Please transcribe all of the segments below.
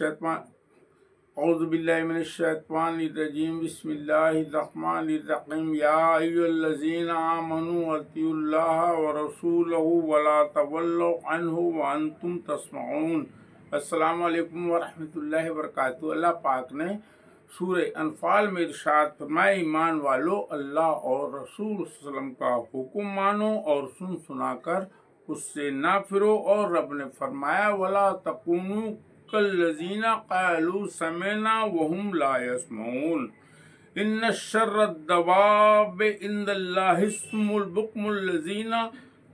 शैतान औज़ु बिल्लाहि मिनश शैतानिर रजीम बिस्मिल्लाहिर रहमानिर रहीम या अय्युहल्लज़ीना आमनू अतिउल्लाह व रसूलहु वला तवल्लु अन्हु व अंतुम तस्मऊन। अस्सलामु अलैकुम व रहमतुल्लाहि व बरकातुहू। अल्लाह पाक ने सूरह अनफाल में इरशाद फरमाया, ईमान वालो अल्लाह और रसूल सल्लम का हुक्म मानो और सुन सुनाकर उससे ना फिरो। और रब ने फरमाया, वला तकुनू कल्लज़ीना क़ालू समिअना वहुम ला यस्मऊन इन्न शर्रद दवाब इंदल्लाहि सुम्मुल बुक्मुल लज़ीना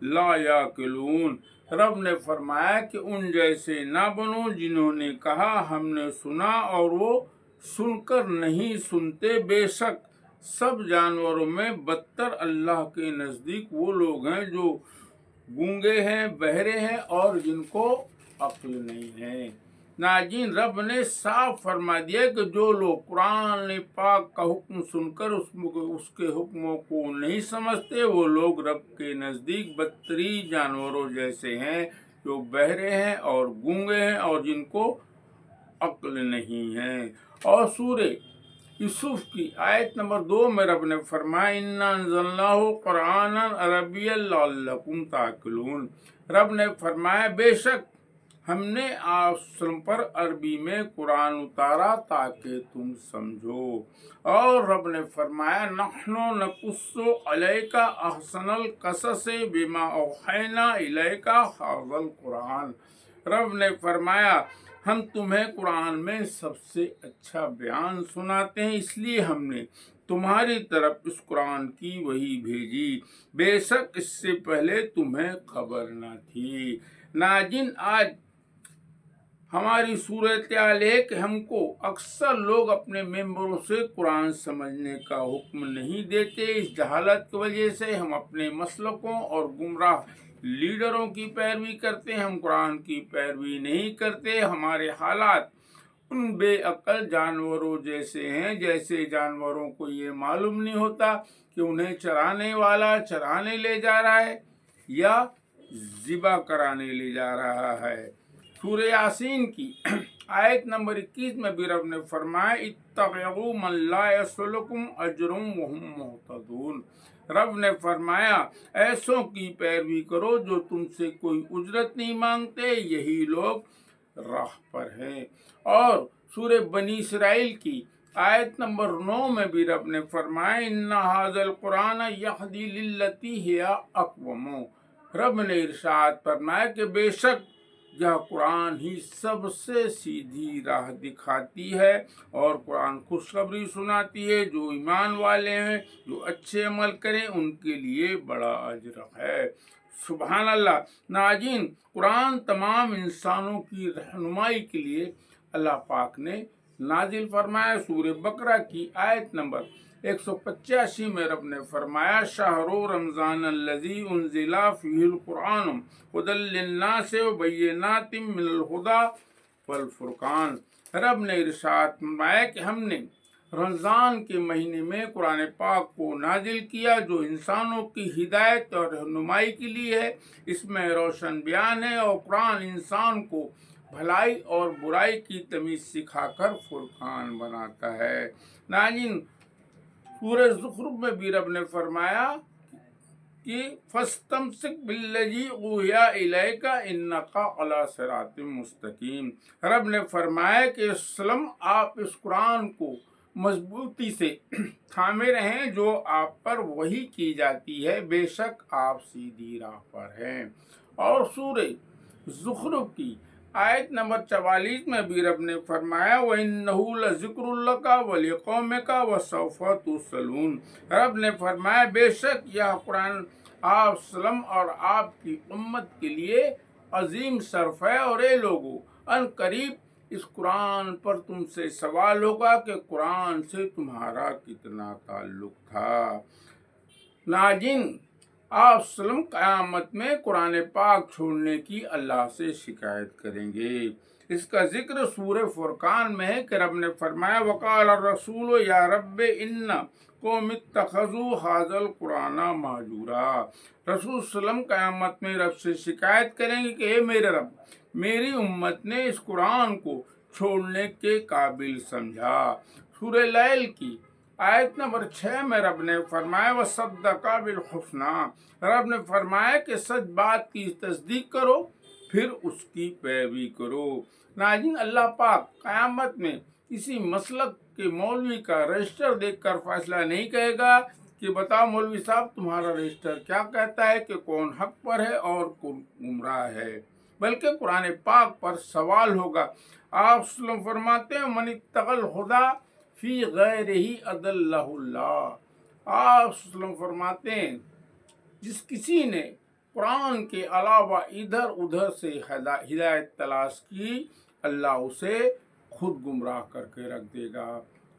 ला याक़िलून। रब ने फरमाया कि उन जैसे ना बनो जिन्होंने कहा हमने सुना और वो सुनकर नहीं सुनते। बेशक सब जानवरों में बदतर अल्लाह के नज़दीक वो लोग हैं जो गूंगे हैं, बहरे हैं और जिनको अक्ल नहीं है। नाज़रीन, रब ने साफ फरमा दिया कि जो लोग कुरान पाक का हुक्म सुनकर उसके हुक्मों को नहीं समझते, वो लोग रब के नज़दीक बदतरीन जानवरों जैसे हैं जो बहरे हैं और गूंगे हैं और जिनको अक्ल नहीं है। और सूरह यूसुफ की आयत नंबर 2 में रब ने फरमाया, इन्ना अंज़लनाहु क़ुरआनन अरबिय्यन लअल्लकुम ताक़िलून। रब ने फरमाया, बेशक हमने आप पर अरबी में कुरान उतारा ताकि तुम समझो। और रब ने फरमाया, नहनु नकुस्सु अलैका अहसनल क़सस बिमा औहैना इलैका हाज़ल कुरान। रब ने फरमाया, हम तुम्हें कुरान में सबसे अच्छा बयान सुनाते हैं, इसलिए हमने तुम्हारी तरफ इस कुरान की वही भेजी। बेशक इससे पहले तुम्हें खबर न थी। नाज़रीन, आज हमारी सूरत हाल है कि हमको अक्सर लोग अपने मेंबरों से कुरान समझने का हुक्म नहीं देते। इस जहालत की वजह से हम अपने मसलकों और गुमराह लीडरों की पैरवी करते हैं, हम कुरान की पैरवी नहीं करते। हमारे हालात उन बेअक्ल जानवरों जैसे हैं जैसे जानवरों को ये मालूम नहीं होता कि उन्हें चराने वाला चराने ले जा रहा है या ज़िबा कराने ले जा रहा है। सूरह यासीन की आयत नंबर 21 में भी रब ने फरमाया, इत्तबिउ मन ला यसलुकुम अजरुम वहुम मुहतदून। रब ने फरमाया, ऐसों की पैरवी करो जो तुमसे कोई उजरत नहीं मांगते, यही लोग राह पर हैं। और सूरह बनी इसराइल की आयत नंबर 9 में भी रब ने फरमाया, इन्ना हाज़ल कुरान यहदी लिल्लती हिया अक़वम। रब ने इरशाद फरमाया कि बेशक यह कुरान ही सबसे सीधी राह दिखाती है और कुरान खुशखबरी सुनाती है। जो ईमान वाले हैं, जो अच्छे अमल करें, उनके लिए बड़ा अजर है। सुभान अल्लाह। नाज़रीन, कुरान तमाम इंसानों की रहनुमाई के लिए अल्लाह पाक ने नाजिल फरमाया। सूरह बकरा की आयत नंबर 185 में रब ने फरमाया, शाहरो रमज़ान अल्लज़ी उन्ज़िला फ़ीहिल कुरान हुदल लिन्नास व बय्यिनातिम मिनल हुदा वल फुरक़ान। रब ने इरशाद फरमाया कि हमने रमज़ान के महीने में कुरान पाक को नाजिल किया जो इंसानों की हिदायत और रहनुमाई के लिए है। इसमें रोशन बयान है और कुरान इंसान को भलाई और बुराई की तमीज़ सिखाकर फुरक़ान बनाता है। नाज़रीन, सूरह ज़ुख़रुफ़ में भी रब ने फरमाया कि फस्तमसिक बिल्लज़ी ऊहिया इलैका इन्नका अला सिरातिम मुस्तकीम। रब ने फरमाया कि सल्लम, आप इस कुरान को मजबूती से थामे रहें जो आप पर वही की जाती है, बेशक आप सीधी राह पर हैं। और सूरह ज़ुख़रुफ़ की आयत नंबर 44 में भी रब ने फरमाया, व इन्नहु लज़िक्रुल लका व लिक़ौमिका व सौफ़ा तुसअलून। रब ने फरमाया, बेशक यह कुरान आप सल्लम और आपकी उम्मत के लिए अजीम शर्फ है। और ये लोगों, अन करीब इस कुरान पर तुमसे सवाल होगा कि कुरान से तुम्हारा कितना ताल्लुक था। नाज़रीन, आप सल्लम क़यामत में कुरान पाक छोड़ने की अल्लाह से शिकायत करेंगे। इसका जिक्र सूरह फुरक़ान में है कि रब ने फरमाया, वक़ाल रसूल या रब्बे इन्ना कौम इत्तख़ज़ू हाज़ल कुराना महजूरा। रसूल सल्लम क़यामत में रब से शिकायत करेंगे कि हे मेरे रब, मेरी उम्मत ने इस कुरान को چھوڑنے کے قابل سمجھا۔ سورہ لیل کی آیت نمبر 6 میں رب نے فرمایا وَصَدَّقَ بِالْحُسْنَى، رب نے فرمایا کہ سچ بات کی تصدیق کرو پھر اس کی پیروی کرو۔ ناظرین، اللہ پاک قیامت میں کسی مسلک کے مولوی کا رجسٹر دیکھ کر فیصلہ نہیں کہے گا کہ بتاؤ مولوی صاحب تمہارا رجسٹر کیا کہتا ہے کہ کون حق پر ہے اور کون گمراہ ہے، بلکہ قرآن پاک پر سوال ہوگا۔ آپ صلی اللہ علیہ وسلم فرماتے ہیں من اتقى الخدا فی غیرہ اضلہ اللہ۔ آپ صلی اللہ علیہ وسلم فرماتے ہیں جس کسی نے قرآن کے علاوہ ادھر ادھر سے ہدایت تلاش کی، اللہ اسے خود گمراہ کر کے رکھ دے گا۔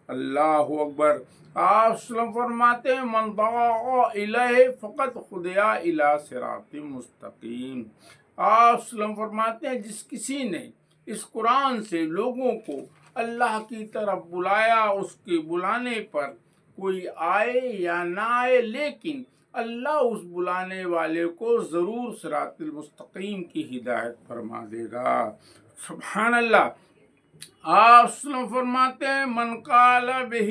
اللہ اکبر۔ آپ صلی اللہ علیہ وسلم فرماتے ہیں من دعا الیہ فقد ہدی الی صراط مستقیم۔ آپ صلی اللہ علیہ وسلم فرماتے ہیں جس کسی نے اس قرآن سے لوگوں کو اللہ کی طرف بلایا، اس کے بلانے پر کوئی آئے یا نہ آئے، لیکن اللہ اس بلانے والے کو ضرور صراط المستقیم کی ہدایت فرما دے گا۔ سبحان اللہ۔ آپ صلی اللہ علیہ وسلم فرماتے ہیں من قال بہ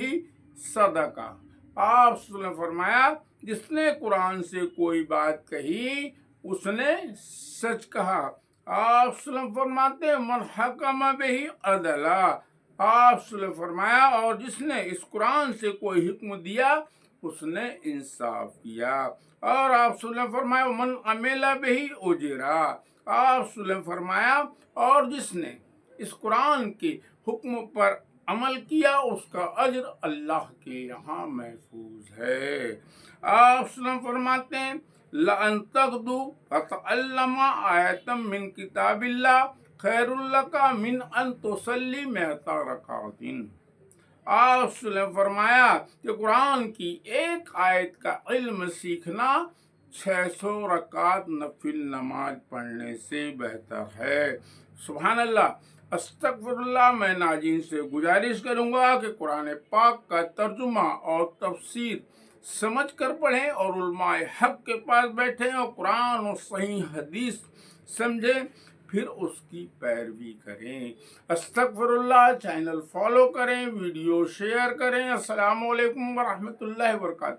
صدقہ۔ آپ صلی اللہ علیہ وسلم فرمایا جس نے قرآن سے کوئی بات کہی اس نے سچ کہا۔ آپ صلی اللہ علیہ وسلم فرماتے ہیں من حکم بہ عدلا۔ آپ صلی اللہ علیہ وسلم فرمایا اور جس نے اس قرآن سے کوئی حکم دیا اس نے انصاف کیا۔ اور آپ صلی اللہ علیہ وسلم فرمایا من عمل بہ اجرا۔ آپ صلی اللہ علیہ وسلم فرمایا اور جس نے اس قرآن کے حکم پر عمل کیا اس کا اجر اللہ کے یہاں محفوظ ہے۔ آپ صلی اللہ علیہ وسلم فرماتے ہیں لَأَن تَغْدُوا فَتَعَلَّمَ آیَةً مِّن کتاب اللہ خیر لَکَ مِنْ أَن تُصَلِّ مِئَةَ رَکَعَةٍ۔ آپ صلی اللہ علیہ وسلم فرمایا کہ قرآن کی ایک آیت کا علم سیکھنا 600 رکعت نفل نماز پڑھنے سے بہتر ہے۔ سبحان اللہ۔ استغفر اللہ۔ میں ناظرین سے گزارش کروں گا کہ قرآن پاک کا ترجمہ اور تفسیر سمجھ کر پڑھیں اور علماء حق کے پاس بیٹھیں اور قرآن اور صحیح حدیث سمجھیں، پھر اس کی پیروی کریں۔ استغفر اللہ۔ چینل فالو کریں، ویڈیو شیئر کریں۔ السلام علیکم ورحمۃ اللہ وبرکاتہ۔